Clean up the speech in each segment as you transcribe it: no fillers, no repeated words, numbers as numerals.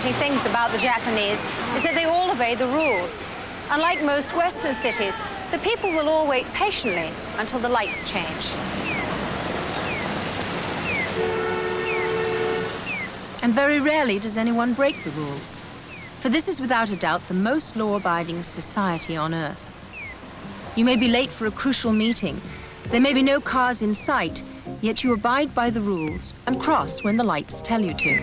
fascinating things about the Japanese is that they all obey the rules. Unlike most Western cities, the people will all wait patiently until the lights change. And very rarely does anyone break the rules, for this is without a doubt the most law-abiding society on Earth. You may be late for a crucial meeting, there may be no cars in sight, yet you abide by the rules and cross when the lights tell you to.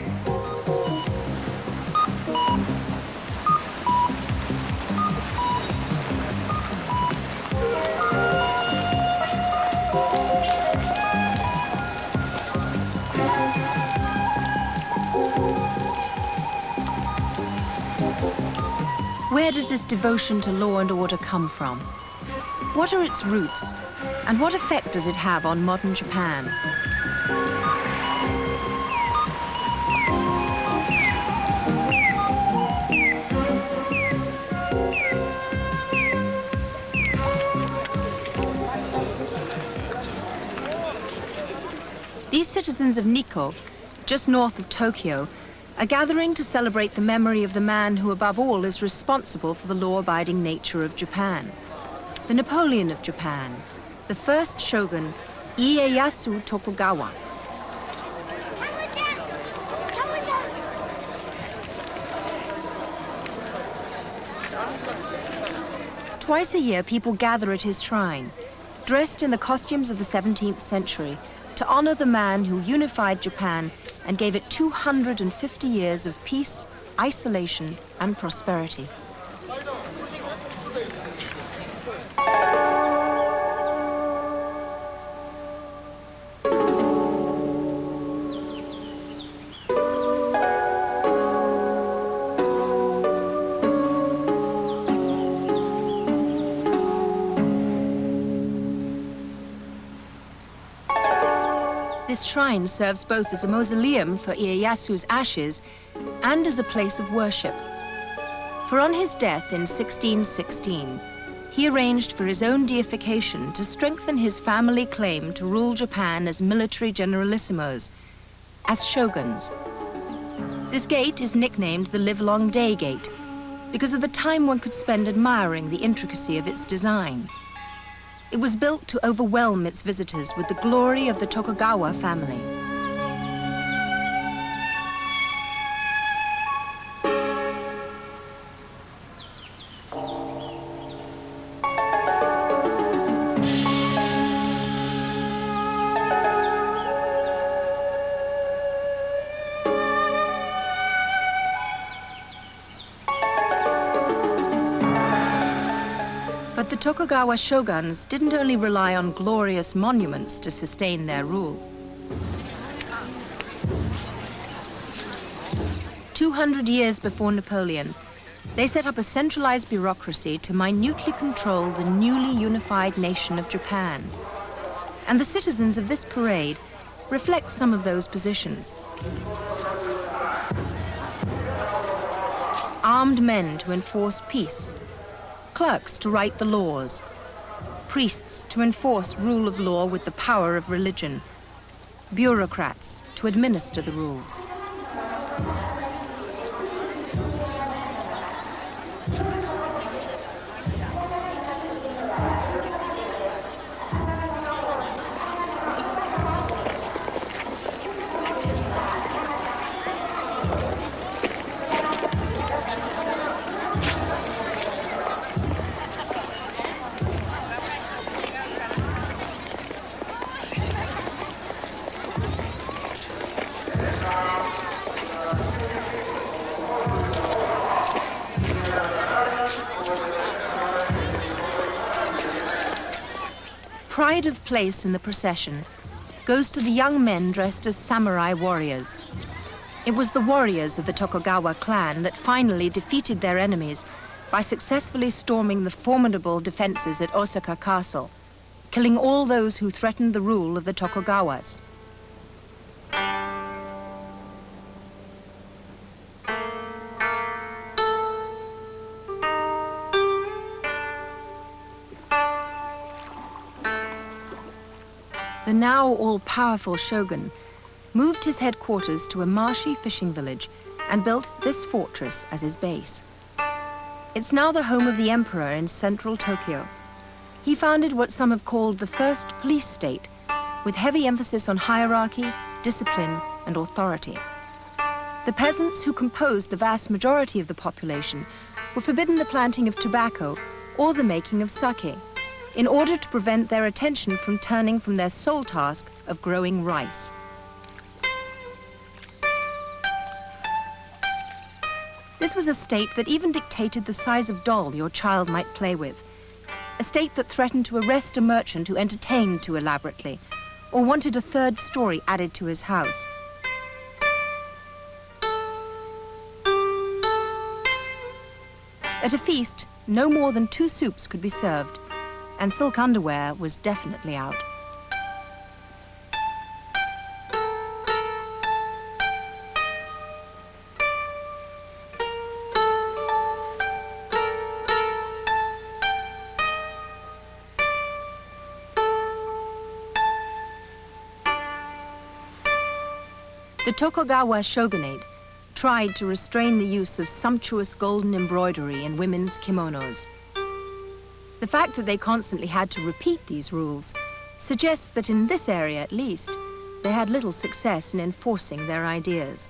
Where does this devotion to law and order come from? What are its roots, and what effect does it have on modern Japan? These citizens of Nikko, just north of Tokyo, are gathering to celebrate the memory of the man who above all is responsible for the law-abiding nature of Japan. The Napoleon of Japan, the first shogun, Ieyasu Tokugawa. Twice a year, people gather at his shrine, dressed in the costumes of the 17th century, to honor the man who unified Japan and gave it 250 years of peace, isolation, and prosperity. This shrine serves both as a mausoleum for Ieyasu's ashes and as a place of worship. For on his death in 1616, he arranged for his own deification to strengthen his family claim to rule Japan as military generalissimos, as shoguns. This gate is nicknamed the Livelong Day Gate because of the time one could spend admiring the intricacy of its design. It was built to overwhelm its visitors with the glory of the Tokugawa family. But the Tokugawa shoguns didn't only rely on glorious monuments to sustain their rule. 200 years before Napoleon, they set up a centralized bureaucracy to minutely control the newly unified nation of Japan. And the citizens of this parade reflect some of those positions. Armed men to enforce peace, clerks to write the laws, priests to enforce rule of law with the power of religion, bureaucrats to administer the rules. Pride of place in the procession goes to the young men dressed as samurai warriors. It was the warriors of the Tokugawa clan that finally defeated their enemies by successfully storming the formidable defenses at Osaka Castle, killing all those who threatened the rule of the Tokugawas. The now all-powerful shogun moved his headquarters to a marshy fishing village and built this fortress as his base. It's now the home of the emperor in central Tokyo. He founded what some have called the first police state, with heavy emphasis on hierarchy, discipline, and authority. The peasants who composed the vast majority of the population were forbidden the planting of tobacco or the making of sake, in order to prevent their attention from turning from their sole task of growing rice. This was a state that even dictated the size of doll your child might play with, a state that threatened to arrest a merchant who entertained too elaborately, or wanted a third story added to his house. At a feast, no more than 2 soups could be served, and silk underwear was definitely out. The Tokogawa shogunate tried to restrain the use of sumptuous golden embroidery in women's kimonos. The fact that they constantly had to repeat these rules suggests that in this area, at least, they had little success in enforcing their ideas.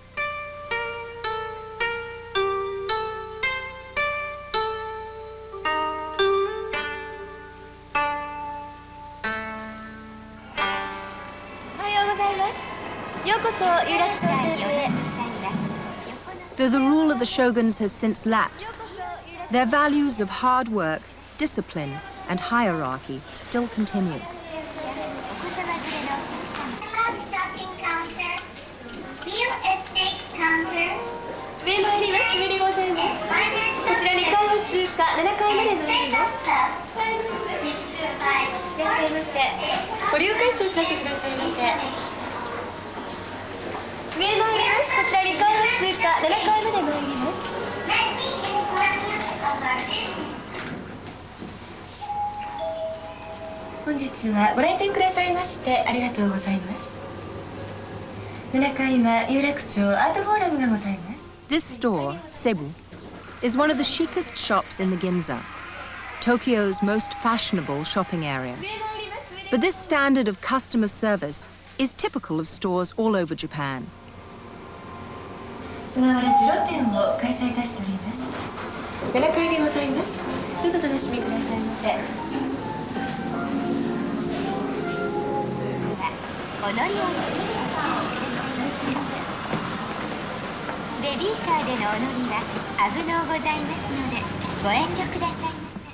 Though the rule of the shoguns has since lapsed, their values of hard work, discipline, and hierarchy still continue. This store, Cebu, is one of the chicest shops in the Ginza, Tokyo's most fashionable shopping area. But this standard of customer service is typical of stores all over Japan.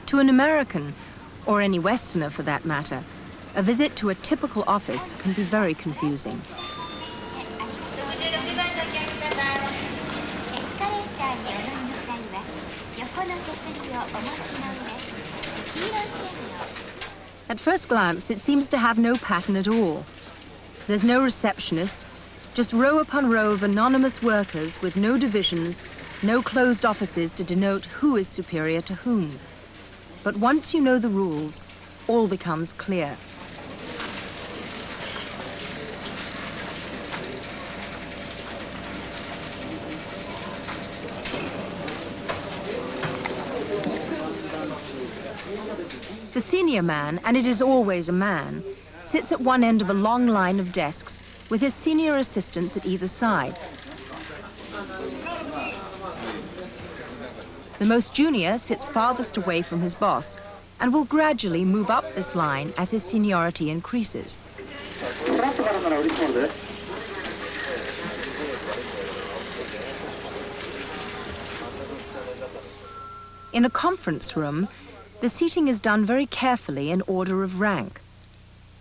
To an American, or any Westerner for that matter, a visit to a typical office can be very confusing. At first glance, it seems to have no pattern at all. There's no receptionist, just row upon row of anonymous workers with no divisions, no closed offices to denote who is superior to whom. But once you know the rules, all becomes clear. The senior man, and it is always a man, sits at one end of a long line of desks with his senior assistants at either side. The most junior sits farthest away from his boss and will gradually move up this line as his seniority increases. In a conference room, the seating is done very carefully in order of rank.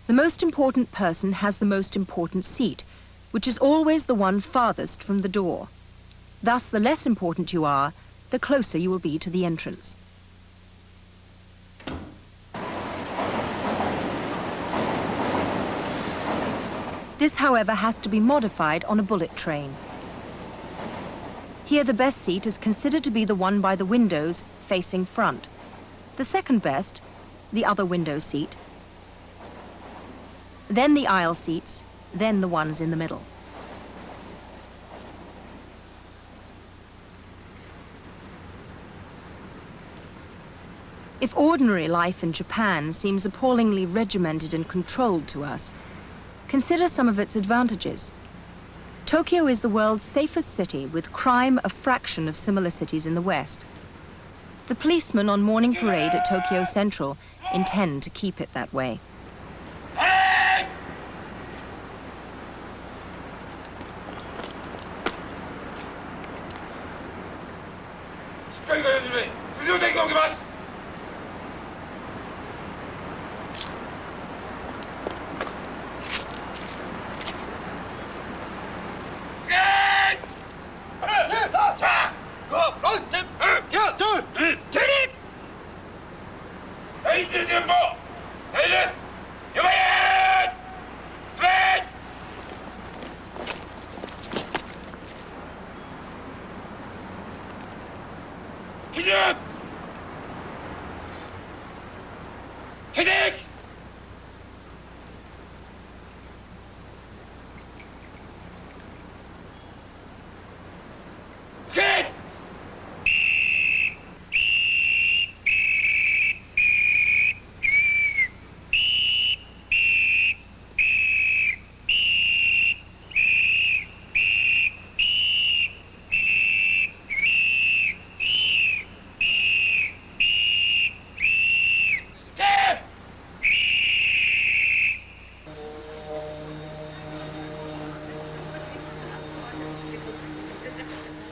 The most important person has the most important seat, which is always the one farthest from the door. Thus, the less important you are, the closer you will be to the entrance. This, however, has to be modified on a bullet train. Here, the best seat is considered to be the one by the windows facing front. The second best, the other window seat, then the aisle seats, then the ones in the middle. If ordinary life in Japan seems appallingly regimented and controlled to us, consider some of its advantages. Tokyo is the world's safest city, with crime a fraction of similar cities in the West. The policemen on morning parade at Tokyo Central intend to keep it that way.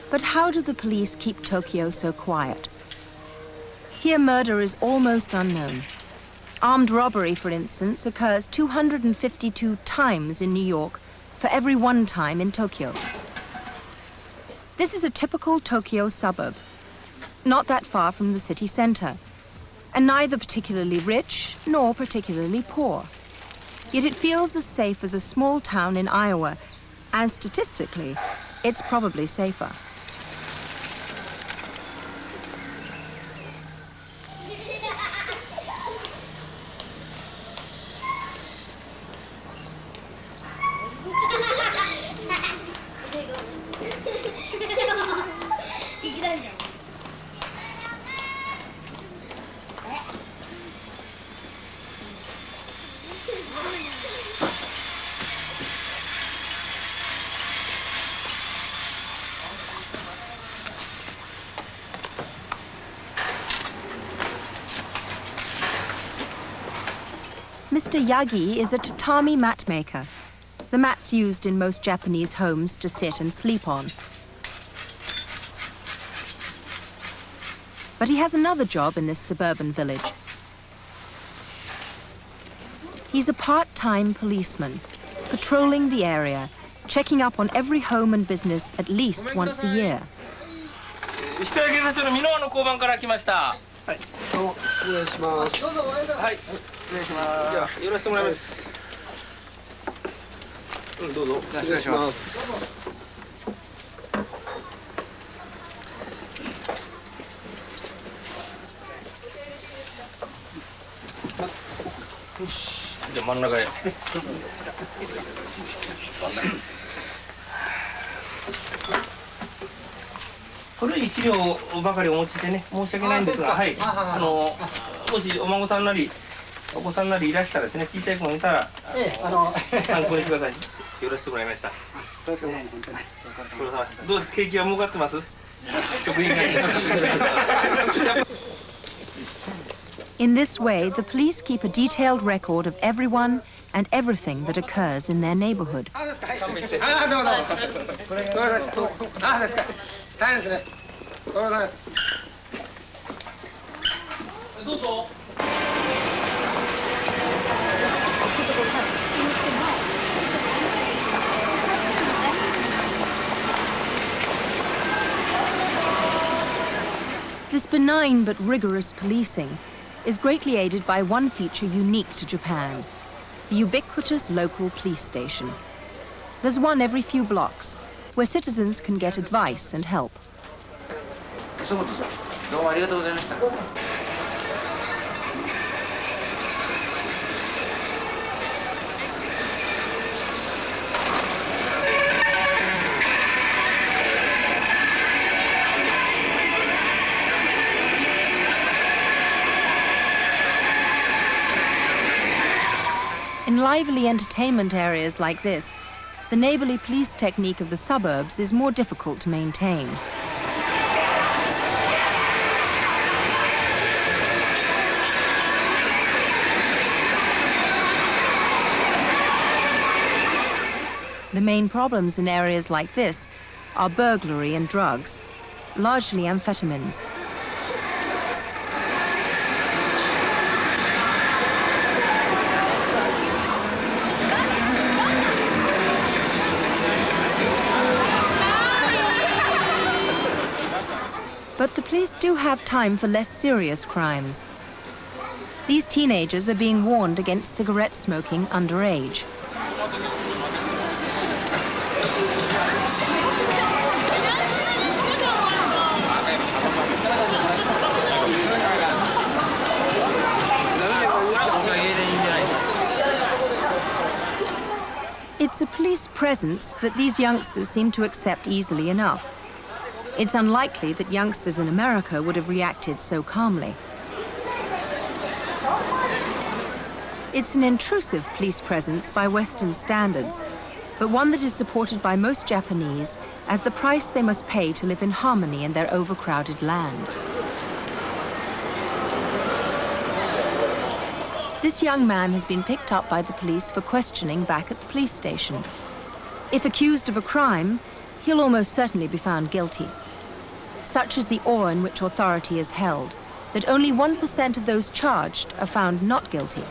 But how do the police keep Tokyo so quiet? Here, murder is almost unknown. Armed robbery, for instance, occurs 252 times in New York for every 1 time in Tokyo. This is a typical Tokyo suburb, not that far from the city center, and neither particularly rich nor particularly poor. Yet it feels as safe as a small town in Iowa, and statistically, it's probably safer. Mr. Yagi is a tatami mat maker, the mats used in most Japanese homes to sit and sleep on. But he has another job in this suburban village. He's a part-time policeman, patrolling the area, checking up on every home and business at least once a year.古い資料ばかりお持ちでね、申し訳ないんですが、はい、もしお孫さんなりお子さんなりいらしたらですね、小さい子がいたら、参考にしてください。よろしくもらいました。そうですか、本当に。ご苦労様です。どうですか、景気は儲かってます？食品会社。In this way, the police keep a detailed record of everyone and everything that occurs in their neighborhood. This benign but rigorous policing is greatly aided by one feature unique to Japan, the ubiquitous local police station. There's one every few blocks, where citizens can get advice and help. lively entertainment areas like this, the neighborly police technique of the suburbs is more difficult to maintain. The main problems in areas like this are burglary and drugs, largely amphetamines. But the police do have time for less serious crimes. These teenagers are being warned against cigarette smoking underage. It's a police presence that these youngsters seem to accept easily enough. It's unlikely that youngsters in America would have reacted so calmly. It's an intrusive police presence by Western standards, but one that is supported by most Japanese as the price they must pay to live in harmony in their overcrowded land. This young man has been picked up by the police for questioning back at the police station. If accused of a crime, he'll almost certainly be found guilty. Such is the awe in which authority is held, that only 1% of those charged are found not guilty.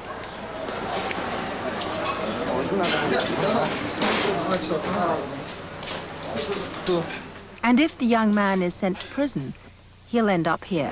And if the young man is sent to prison, he'll end up here.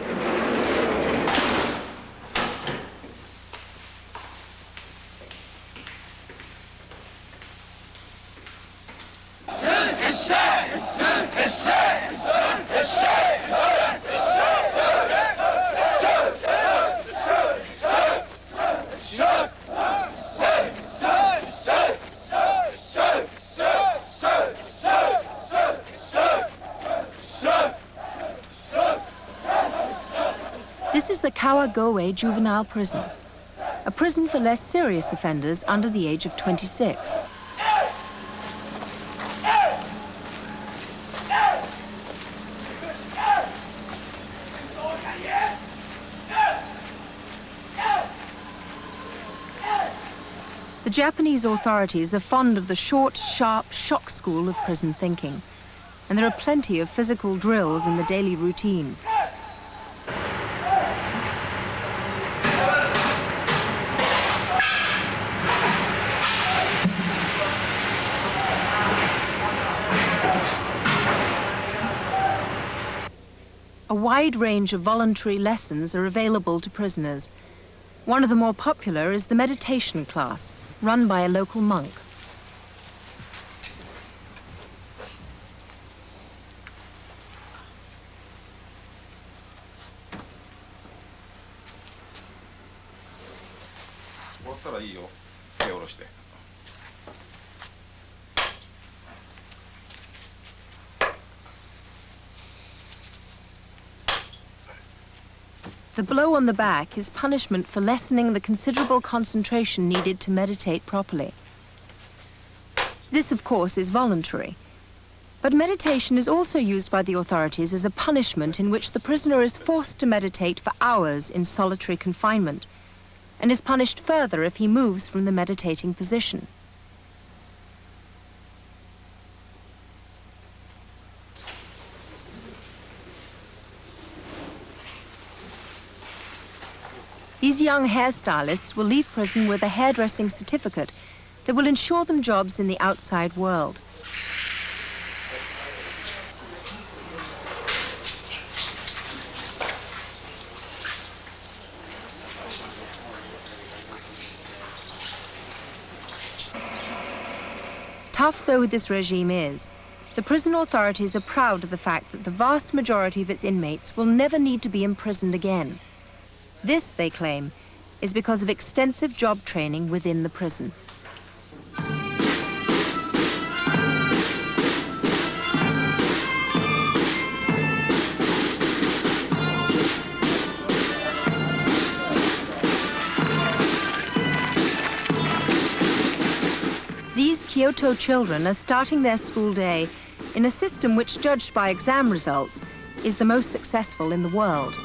This is the KYOTO juvenile prison, a prison for less serious offenders under the age of 26. The Japanese authorities are fond of the short, sharp shock school of prison thinking, and there are plenty of physical drills in the daily routine. A wide range of voluntary lessons are available to prisoners. One of the more popular is the meditation class, run by a local monk. The blow on the back is punishment for lessening the considerable concentration needed to meditate properly. This, of course, is voluntary. But meditation is also used by the authorities as a punishment in which the prisoner is forced to meditate for hours in solitary confinement, and is punished further if he moves from the meditating position. These young hairstylists will leave prison with a hairdressing certificate that will ensure them jobs in the outside world. Tough though this regime is, the prison authorities are proud of the fact that the vast majority of its inmates will never need to be imprisoned again. This, they claim, is because of extensive job training within the prison. These Kyoto children are starting their school day in a system which, judged by exam results, is the most successful in the world.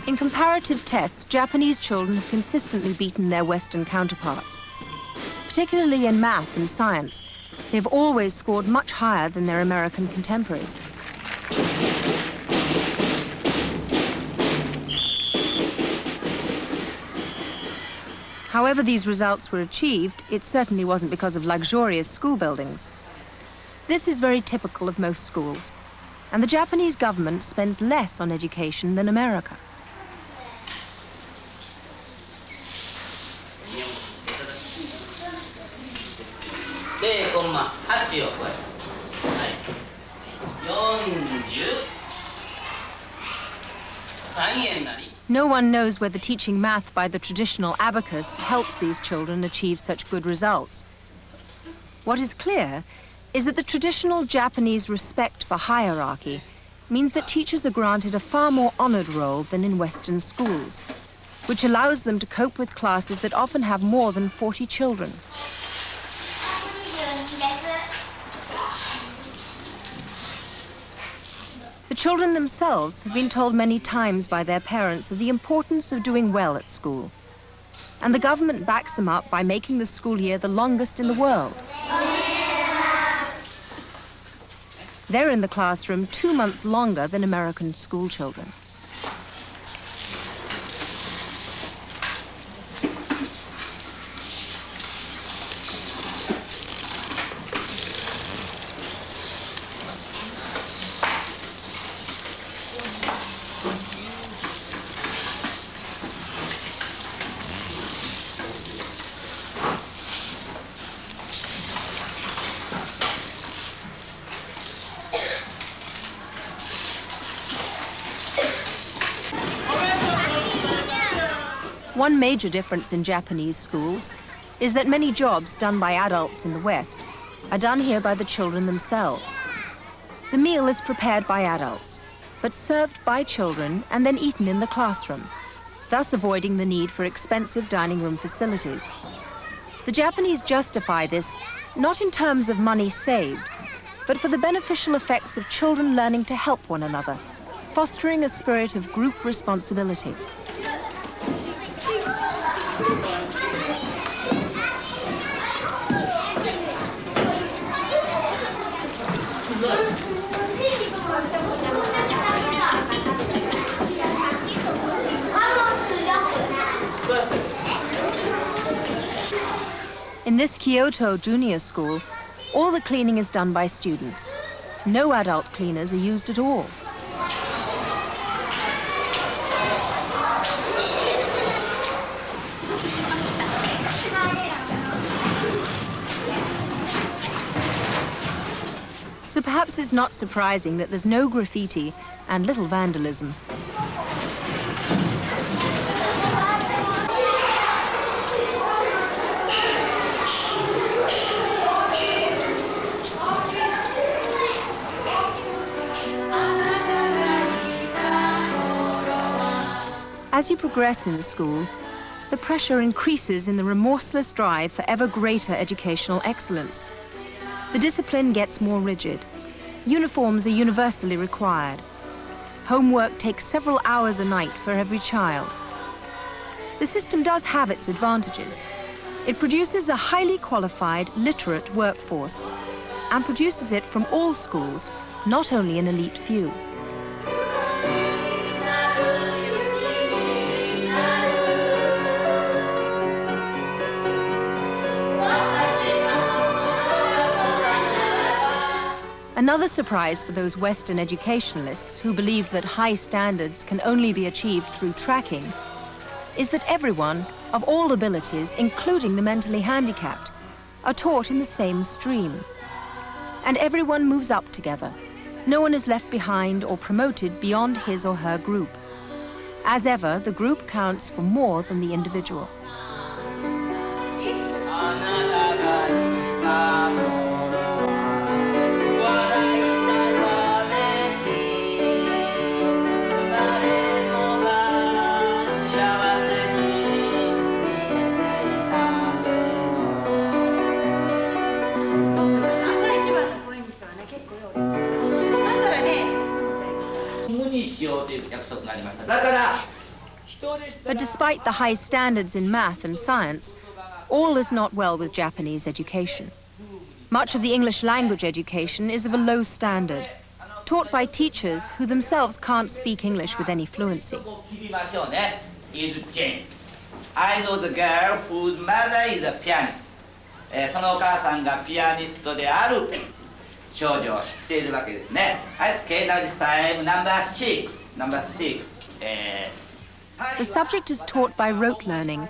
In comparative tests, Japanese children have consistently beaten their Western counterparts. Particularly in math and science, they've always scored much higher than their American contemporaries. However these results were achieved, it certainly wasn't because of luxurious school buildings. This is very typical of most schools, and the Japanese government spends less on education than America. No one knows whether teaching math by the traditional abacus helps these children achieve such good results. What is clear is that the traditional Japanese respect for hierarchy means that teachers are granted a far more honored role than in Western schools, which allows them to cope with classes that often have more than 40 children. The children themselves have been told many times by their parents of the importance of doing well at school. And the government backs them up by making the school year the longest in the world. They're in the classroom 2 months longer than American school children. One major difference in Japanese schools is that many jobs done by adults in the West are done here by the children themselves. The meal is prepared by adults, but served by children and then eaten in the classroom, thus avoiding the need for expensive dining room facilities. The Japanese justify this not in terms of money saved, but for the beneficial effects of children learning to help one another, fostering a spirit of group responsibility. In this Kyoto junior school, all the cleaning is done by students. No adult cleaners are used at all. So perhaps it's not surprising that there's no graffiti and little vandalism. As you progress in school, the pressure increases in the remorseless drive for ever greater educational excellence. The discipline gets more rigid. Uniforms are universally required. Homework takes several hours a night for every child. The system does have its advantages. It produces a highly qualified, literate workforce and produces it from all schools, not only an elite few. Another surprise for those Western educationalists who believe that high standards can only be achieved through tracking is that everyone, of all abilities, including the mentally handicapped, are taught in the same stream. And everyone moves up together. No one is left behind or promoted beyond his or her group. As ever, the group counts for more than the individual. But despite the high standards in math and science, all is not well with Japanese education. Much of the English language education is of a low standard, taught by teachers who themselves can't speak English with any fluency. I know the girl whose mother is a pianist. そのお母さんがピアニストである少女を知っているわけですね。はい、Okay, now this time number six. The subject is taught by rote learning,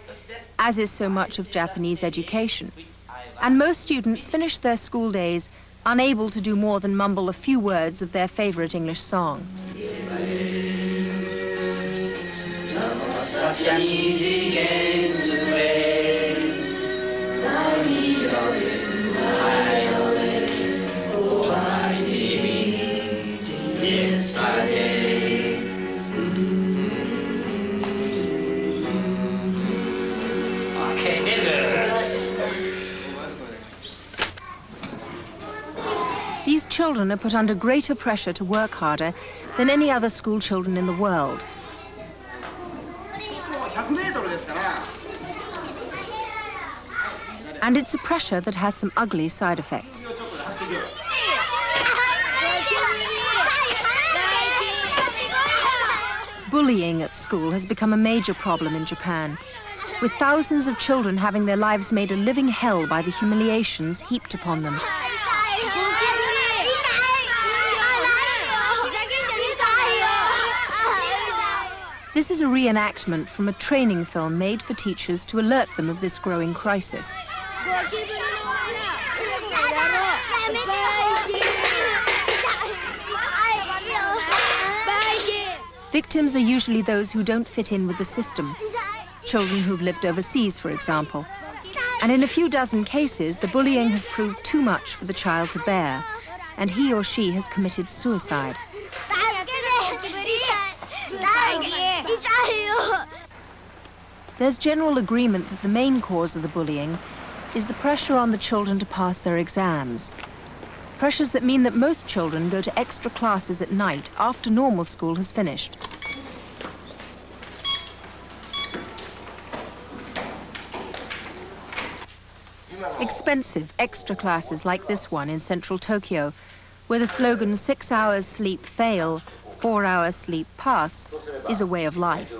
as is so much of Japanese education. And most students finish their school days unable to do more than mumble a few words of their favorite English song. These children are put under greater pressure to work harder than any other school children in the world. And it's a pressure that has some ugly side effects. Bullying at school has become a major problem in Japan, with thousands of children having their lives made a living hell by the humiliations heaped upon them. This is a reenactment from a training film made for teachers to alert them of this growing crisis. Victims are usually those who don't fit in with the system, children who've lived overseas, for example. And in a few dozen cases, the bullying has proved too much for the child to bear, and he or she has committed suicide. There's general agreement that the main cause of the bullying is the pressure on the children to pass their exams. Pressures that mean that most children go to extra classes at night after normal school has finished. Expensive extra classes like this one in central Tokyo, where the slogan 6 hours sleep fail, 4 hours sleep pass, is a way of life.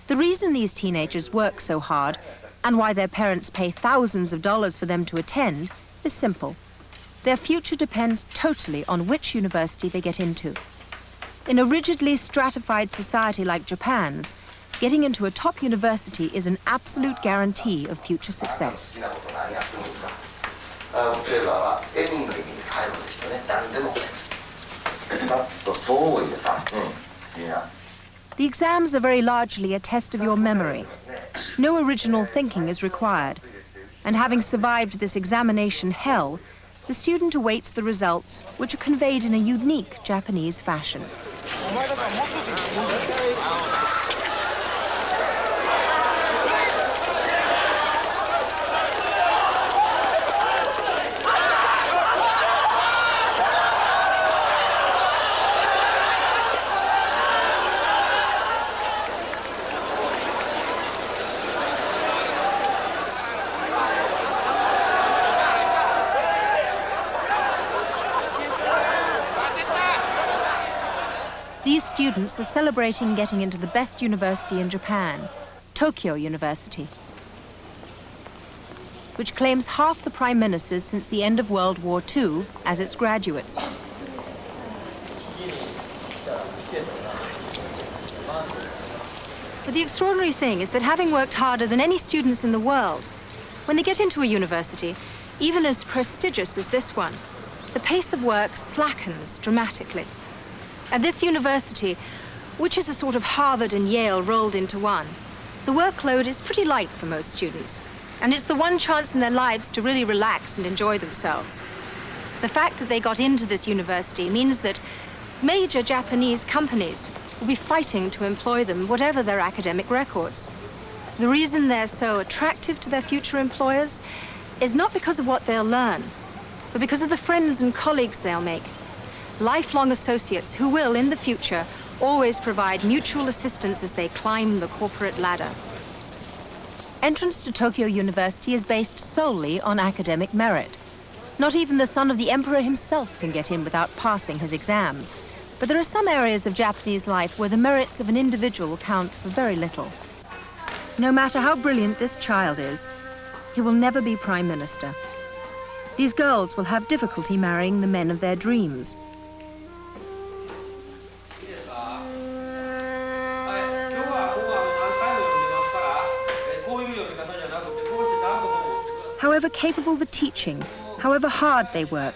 The reason these teenagers work so hard, and why their parents pay thousands of dollars for them to attend, is simple. Their future depends totally on which university they get into. In a rigidly stratified society like Japan's, getting into a top university is an absolute guarantee of future success. The exams are very largely a test of your memory. No original thinking is required. And having survived this examination hell, the student awaits the results, which are conveyed in a unique Japanese fashion. These students are celebrating getting into the best university in Japan, Tokyo University, which claims half the prime ministers since the end of World War II as its graduates. But the extraordinary thing is that having worked harder than any students in the world, when they get into a university, even as prestigious as this one, the pace of work slackens dramatically. At this university, which is a sort of Harvard and Yale rolled into one, the workload is pretty light for most students. And it's the one chance in their lives to really relax and enjoy themselves. The fact that they got into this university means that major Japanese companies will be fighting to employ them, whatever their academic records. The reason they're so attractive to their future employers is not because of what they'll learn, but because of the friends and colleagues they'll make. Lifelong associates who will, in the future, always provide mutual assistance as they climb the corporate ladder. Entrance to Tokyo University is based solely on academic merit. Not even the son of the emperor himself can get in without passing his exams. But there are some areas of Japanese life where the merits of an individual count for very little. No matter how brilliant this child is, he will never be prime minister. These girls will have difficulty marrying the men of their dreams. However capable the teaching, however hard they work,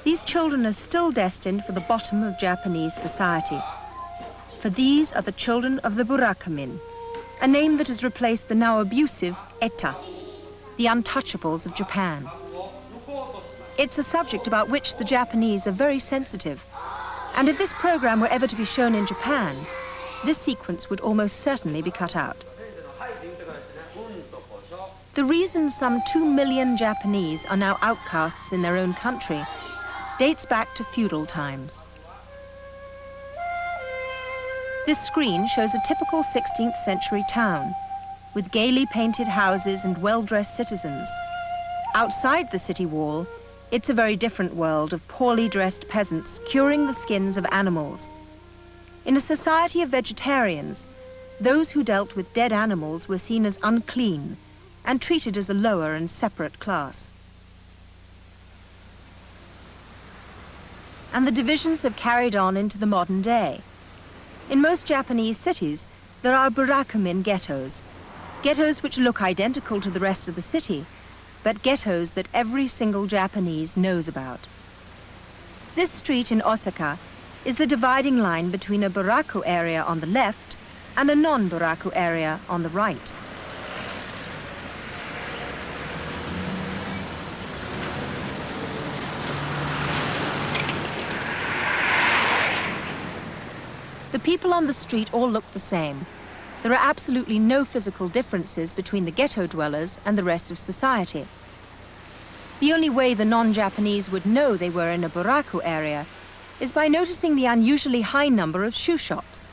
these children are still destined for the bottom of Japanese society. For these are the children of the Burakumin, a name that has replaced the now abusive Eta, the untouchables of Japan. It's a subject about which the Japanese are very sensitive. And if this program were ever to be shown in Japan, this sequence would almost certainly be cut out. The reason some 2 million Japanese are now outcasts in their own country dates back to feudal times. This screen shows a typical 16th century town, with gaily painted houses and well-dressed citizens. Outside the city wall, it's a very different world of poorly dressed peasants curing the skins of animals. In a society of vegetarians, those who dealt with dead animals were seen as unclean and treated as a lower and separate class. And the divisions have carried on into the modern day. In most Japanese cities, there are Burakumin ghettos, ghettos which look identical to the rest of the city, but ghettos that every single Japanese knows about. This street in Osaka is the dividing line between a Buraku area on the left and a non-Buraku area on the right. The people on the street all look the same. There are absolutely no physical differences between the ghetto dwellers and the rest of society. The only way the non-Japanese would know they were in a Buraku area is by noticing the unusually high number of shoe shops.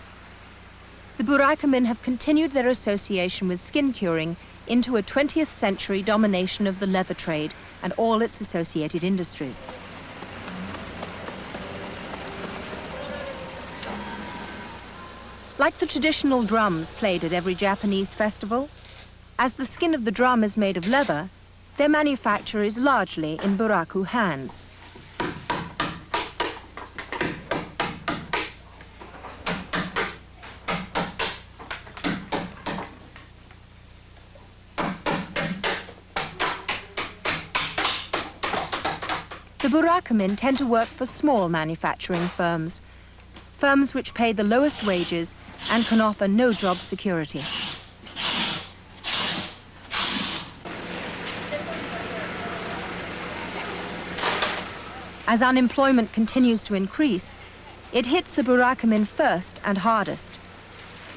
The Burakumin have continued their association with skin curing into a 20th century domination of the leather trade and all its associated industries. Like the traditional drums played at every Japanese festival, as the skin of the drum is made of leather, their manufacture is largely in Buraku hands. The Burakumin tend to work for small manufacturing firms, firms which pay the lowest wages and can offer no job security. As unemployment continues to increase, it hits the Burakumin first and hardest.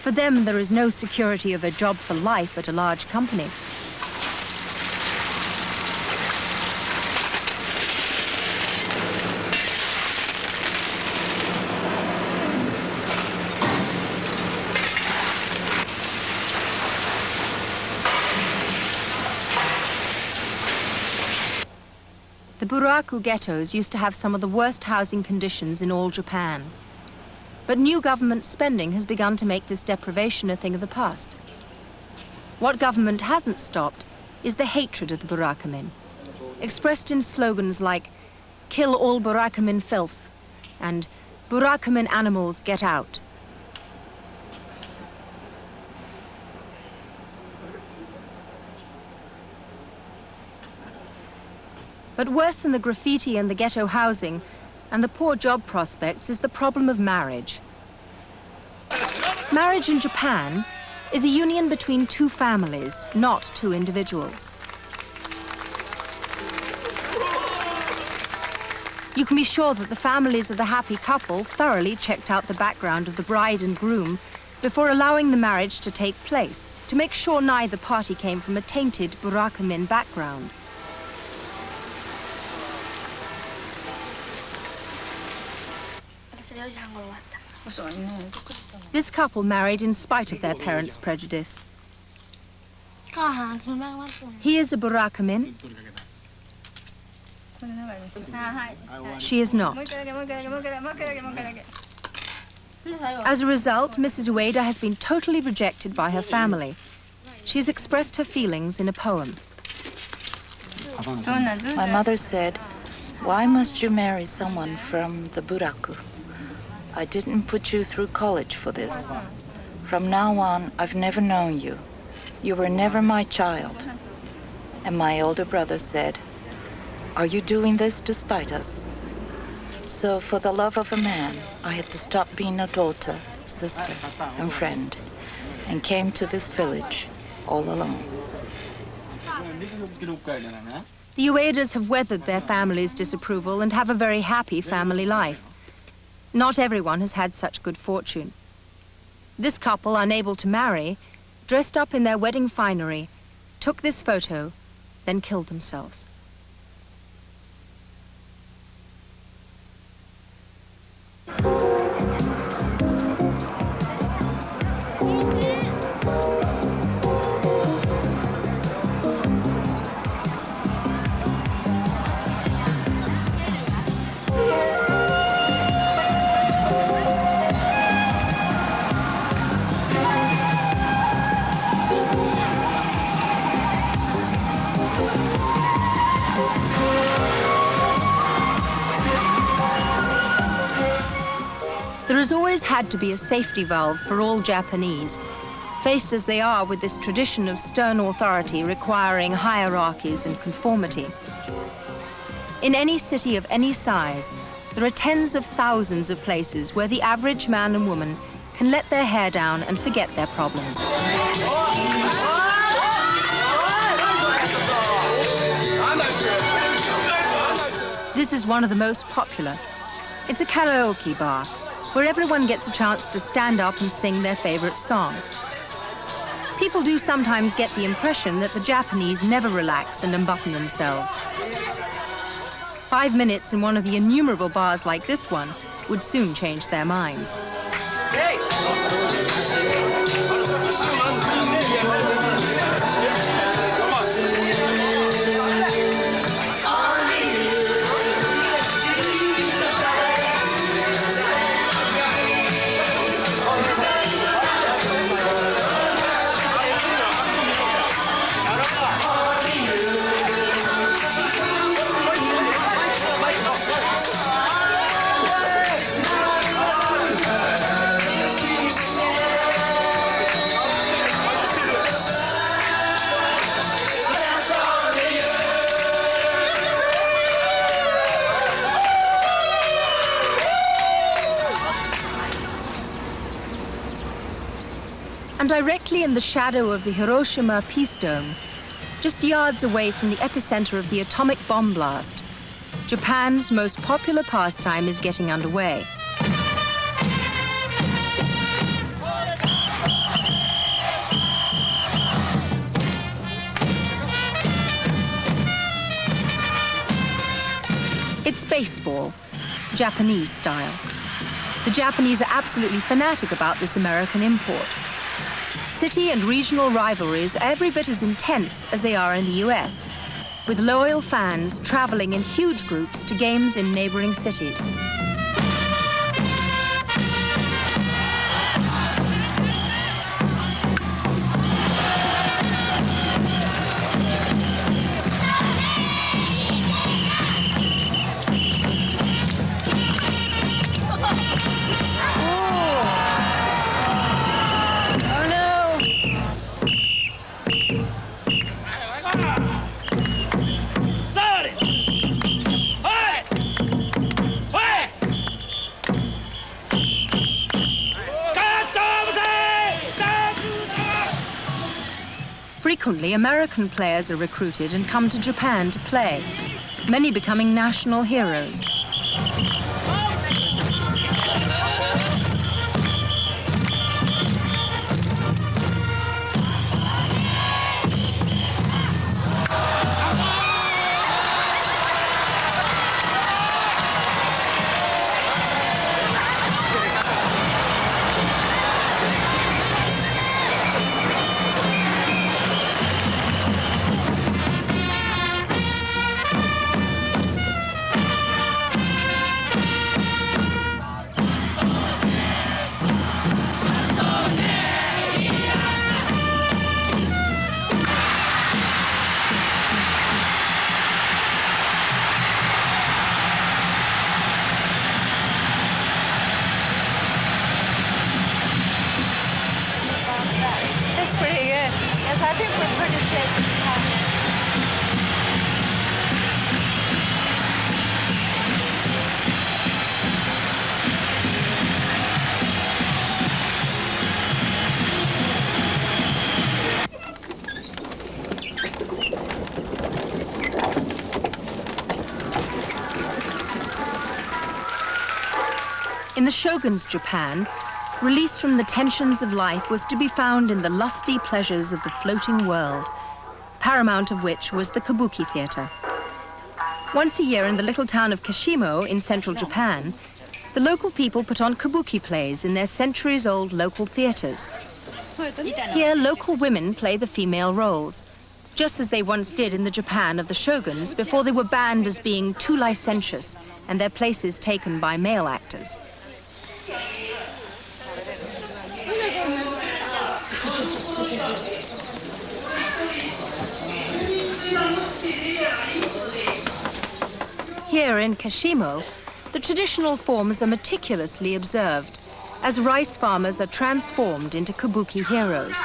For them, there is no security of a job for life at a large company. The Buraku ghettos used to have some of the worst housing conditions in all Japan. But new government spending has begun to make this deprivation a thing of the past. What government hasn't stopped is the hatred of the Burakumin, expressed in slogans like, "Kill all Burakumin filth," and "Burakumin animals get out." But worse than the graffiti and the ghetto housing and the poor job prospects is the problem of marriage. Marriage in Japan is a union between two families, not two individuals. You can be sure that the families of the happy couple thoroughly checked out the background of the bride and groom before allowing the marriage to take place, to make sure neither party came from a tainted Burakumin background. This couple married in spite of their parents' prejudice. He is a Burakumin. She is not. As a result, Mrs. Ueda has been totally rejected by her family. She has expressed her feelings in a poem. My mother said, "Why must you marry someone from the Buraku? I didn't put you through college for this. From now on, I've never known you. You were never my child." And my older brother said, "Are you doing this to spite us?" So for the love of a man, I had to stop being a daughter, sister, and friend, and came to this village all alone. The Uedas have weathered their family's disapproval and have a very happy family life. Not everyone has had such good fortune. This couple, unable to marry, dressed up in their wedding finery, took this photo, then killed themselves. There has always had to be a safety valve for all Japanese, faced as they are with this tradition of stern authority requiring hierarchies and conformity. In any city of any size, there are tens of thousands of places where the average man and woman can let their hair down and forget their problems. This is one of the most popular. It's a karaoke bar, where everyone gets a chance to stand up and sing their favorite song. People do sometimes get the impression that the Japanese never relax and unbutton themselves. 5 minutes in one of the innumerable bars like this one would soon change their minds. And directly in the shadow of the Hiroshima Peace Dome, just yards away from the epicenter of the atomic bomb blast, Japan's most popular pastime is getting underway. It's baseball, Japanese style. The Japanese are absolutely fanatic about this American import. City and regional rivalries are every bit as intense as they are in the US, with loyal fans traveling in huge groups to games in neighboring cities. Frequently, American players are recruited and come to Japan to play, many becoming national heroes. In the Shogun's Japan, release from the tensions of life was to be found in the lusty pleasures of the floating world, paramount of which was the kabuki theater. Once a year in the little town of Kashimo in central Japan, the local people put on kabuki plays in their centuries-old local theaters. Here, local women play the female roles, just as they once did in the Japan of the Shoguns before they were banned as being too licentious and their places taken by male actors. Here in Kashimo, the traditional forms are meticulously observed, as rice farmers are transformed into kabuki heroes.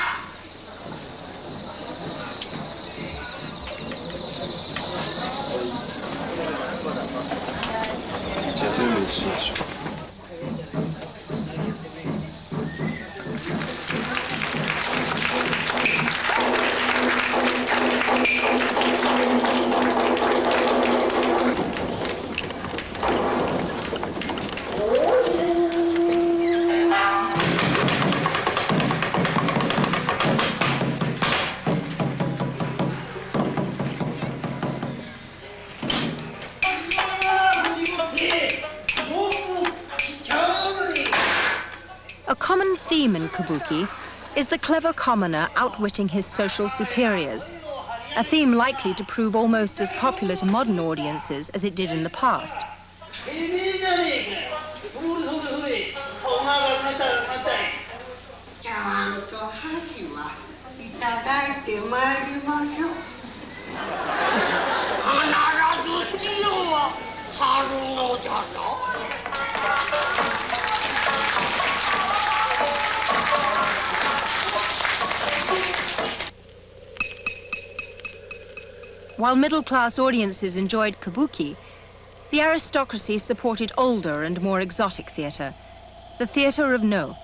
A common theme in kabuki is the clever commoner outwitting his social superiors, a theme likely to prove almost as popular to modern audiences as it did in the past. While middle-class audiences enjoyed kabuki, the aristocracy supported older and more exotic theatre, the theatre of No.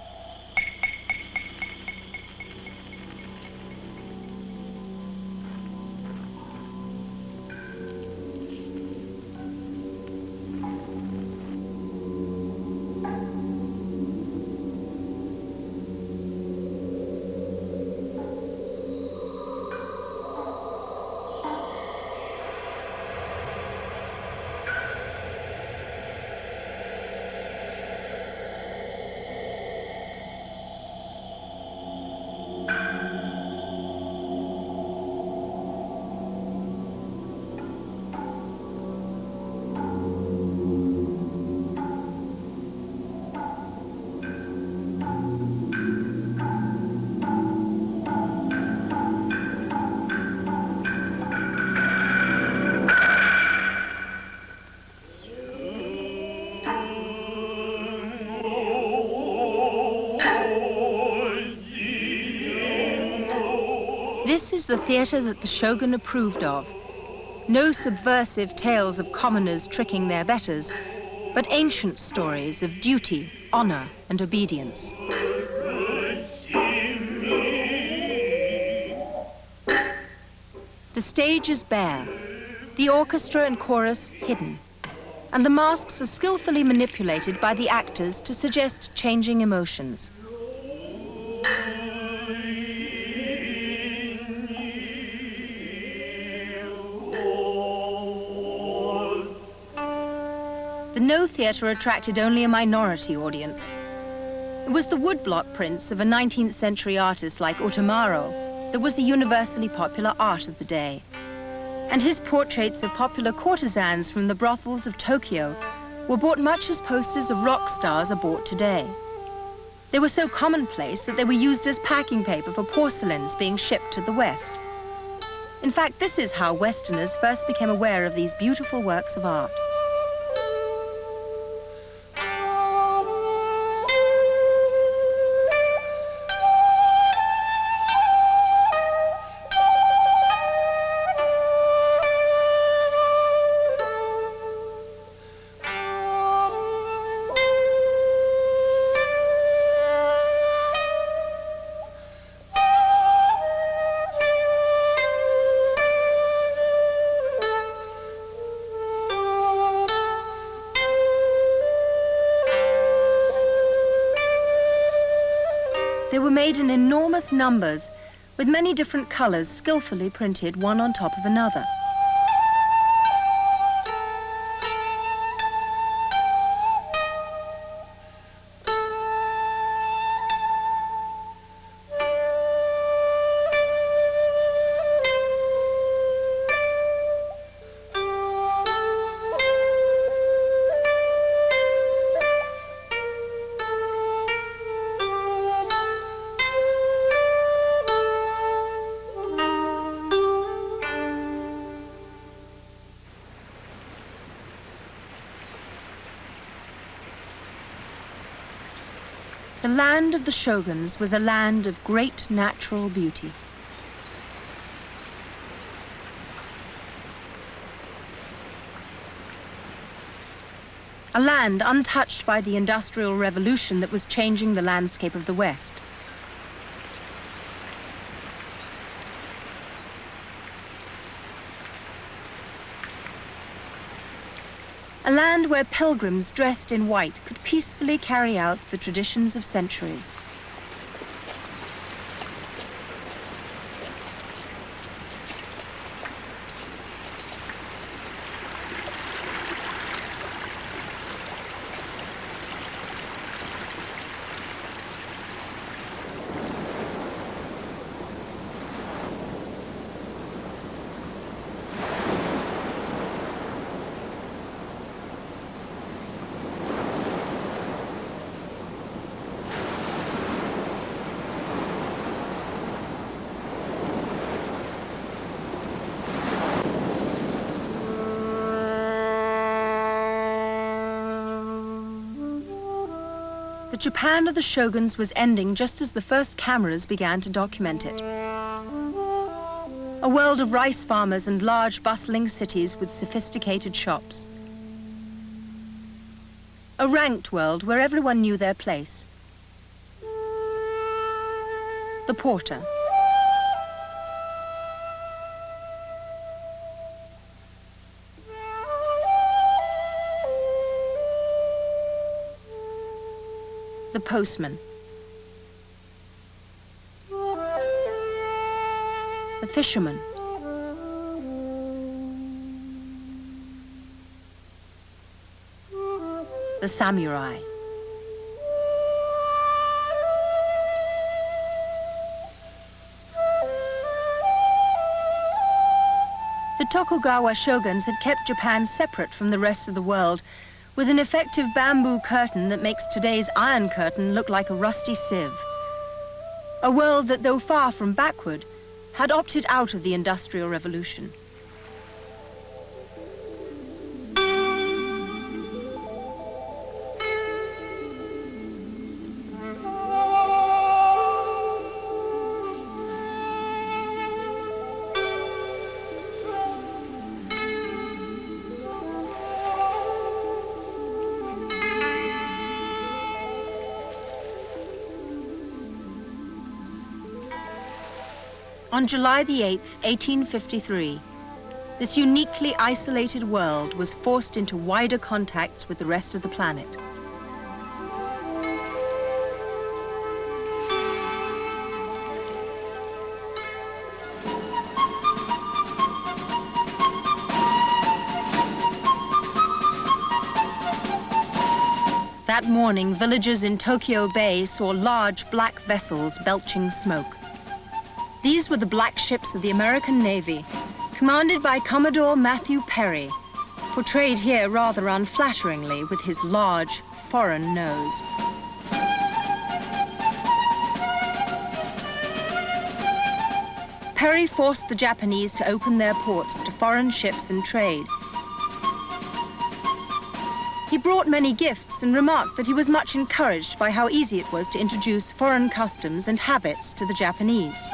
This is the theatre that the Shogun approved of. No subversive tales of commoners tricking their betters, but ancient stories of duty, honor, and obedience. The stage is bare, the orchestra and chorus hidden, and the masks are skillfully manipulated by the actors to suggest changing emotions. The No theatre attracted only a minority audience. It was the woodblock prints of a 19th century artist like Otomaro that was the universally popular art of the day. And his portraits of popular courtesans from the brothels of Tokyo were bought much as posters of rock stars are bought today. They were so commonplace that they were used as packing paper for porcelains being shipped to the West. In fact, this is how Westerners first became aware of these beautiful works of art. They were made in enormous numbers, with many different colors skillfully printed one on top of another. The land of the Shoguns was a land of great natural beauty. A land untouched by the Industrial Revolution that was changing the landscape of the West. A land where pilgrims dressed in white could peacefully carry out the traditions of centuries. The Japan of the Shoguns was ending just as the first cameras began to document it. A world of rice farmers and large bustling cities with sophisticated shops. A ranked world where everyone knew their place. The porter. The postman. The fisherman. The samurai. The Tokugawa shoguns had kept Japan separate from the rest of the world, with an effective bamboo curtain that makes today's iron curtain look like a rusty sieve. A world that, though far from backward, had opted out of the Industrial Revolution. On July the 8th, 1853, this uniquely isolated world was forced into wider contacts with the rest of the planet. That morning, villagers in Tokyo Bay saw large black vessels belching smoke. These were the black ships of the American Navy, commanded by Commodore Matthew Perry, portrayed here rather unflatteringly with his large, foreign nose. Perry forced the Japanese to open their ports to foreign ships and trade. He brought many gifts and remarked that he was much encouraged by how easy it was to introduce foreign customs and habits to the Japanese.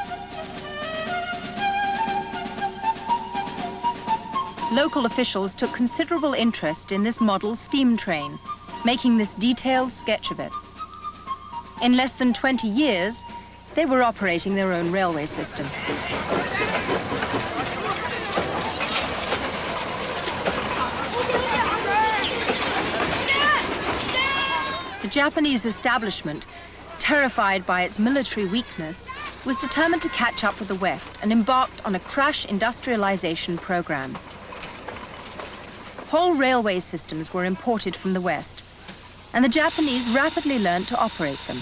Local officials took considerable interest in this model steam train, making this detailed sketch of it. In less than 20 years, they were operating their own railway system. The Japanese establishment terrified by its military weakness, was determined to catch up with the West and embarked on a crash industrialization program. Whole railway systems were imported from the West, and the Japanese rapidly learned to operate them.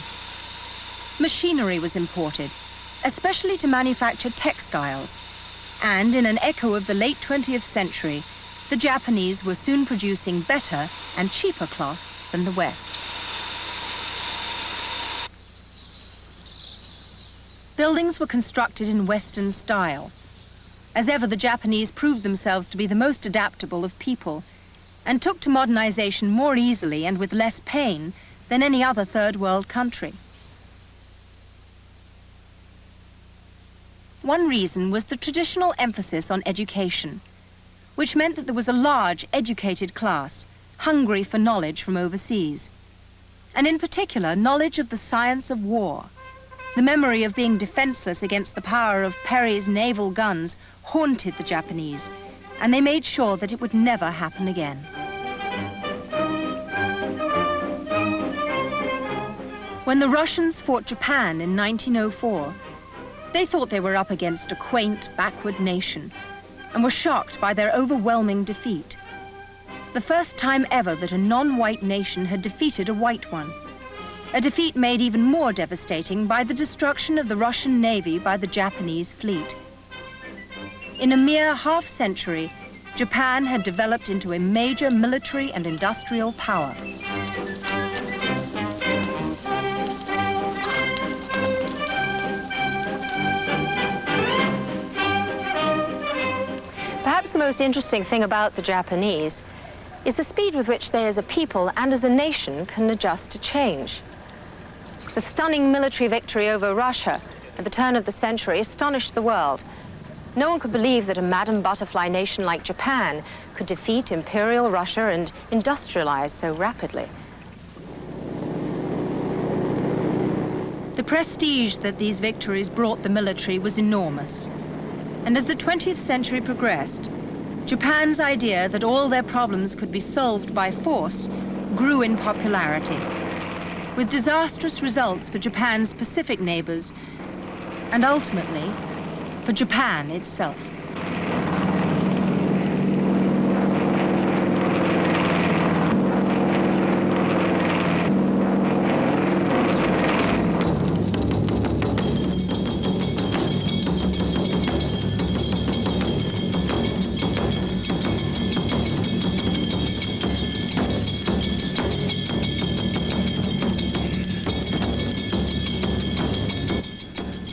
Machinery was imported, especially to manufacture textiles, and in an echo of the late 20th century, the Japanese were soon producing better and cheaper cloth than the West. Buildings were constructed in Western style. As ever, the Japanese proved themselves to be the most adaptable of people and took to modernization more easily and with less pain than any other third world country. One reason was the traditional emphasis on education, which meant that there was a large educated class, hungry for knowledge from overseas, and in particular knowledge of the science of war. The memory of being defenseless against the power of Perry's naval guns haunted the Japanese, and they made sure that it would never happen again. When the Russians fought Japan in 1904, they thought they were up against a quaint, backward nation and were shocked by their overwhelming defeat. The first time ever that a non-white nation had defeated a white one. A defeat made even more devastating by the destruction of the Russian Navy by the Japanese fleet. In a mere half-century, Japan had developed into a major military and industrial power. Perhaps the most interesting thing about the Japanese is the speed with which they as a people and as a nation can adjust to change. The stunning military victory over Russia at the turn of the century astonished the world. No one could believe that a Madame Butterfly nation like Japan could defeat Imperial Russia and industrialize so rapidly. The prestige that these victories brought the military was enormous. And as the 20th century progressed, Japan's idea that all their problems could be solved by force grew in popularity, with disastrous results for Japan's Pacific neighbors and ultimately for Japan itself.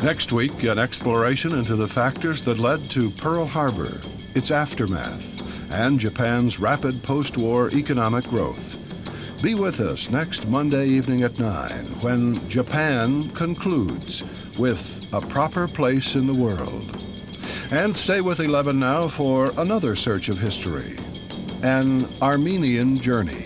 Next week, an exploration into the factors that led to Pearl Harbor, its aftermath, and Japan's rapid post-war economic growth. Be with us next Monday evening at 9 when Japan concludes with A Proper Place in the World. And stay with 11 now for another search of history, an Armenian journey.